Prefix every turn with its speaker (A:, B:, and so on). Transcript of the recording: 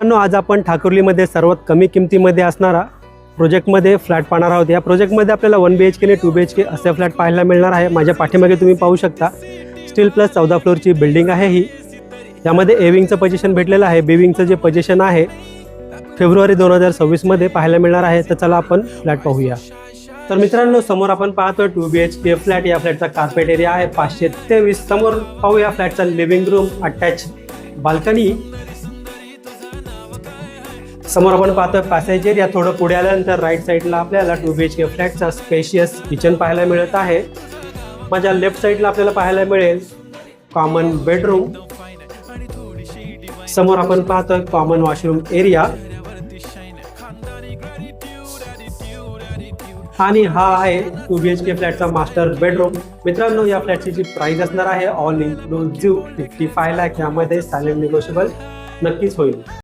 A: आज आपण ठाकुर्लीमध्ये सर्वात कमी किमतीमध्ये असणारा प्रोजेक्टमध्ये फ्लॅट पाहणार आहोत। या प्रोजेक्टमध्ये आपल्याला 1 BHK आणि 2 BHK असे फ्लॅट पाहायला मिळणार आहे। माझ्या पाठीमागे तुम्ही पाहू शकता स्टील प्लस 14 फ्लोअरची बिल्डिंग आहे ही। यामध्ये ए विंगचं पोझिशन भेटलेलं आहे। बी विंगचं जे पोझिशन आहे फेब्रुवारी 2026 मध्ये पाहायला मिळणार आहे। तर चला आपण फ्लॅट पाहूया। तर मित्रांनो, समोर आपण पाहतो 2 BHK फ्लॅट। या फ्लॅटचा कार्पेट एरिया आहे 523। समोर पाहूया फ्लॅटचा लिव्हिंग रूम, अटॅच बाल्कनी। समोर आपण पाहतो पॅसेज एरिया। थोडं पुढे आल्यानंतर राईट साईडला आपल्याला 2 BHK फ्लॅटचा स्पेशियस किचन पाहायला मिळत आहे। माझ्या लेफ्ट साईडला आपल्याला पाहायला मिळेल कॉमन बेडरूम। समोर आपण पाहतो कॉमन वॉशरूम एरिया आणि हा आहे 2 BHK फ्लॅटचा मास्टर बेडरूम। मित्रांनो, या फ्लॅटची जी प्राइस असणार आहे ऑल इन्क्लुसिव्ह 55 लाख। यामध्ये सायलेंट निगोशिएबल नक्कीच होईल।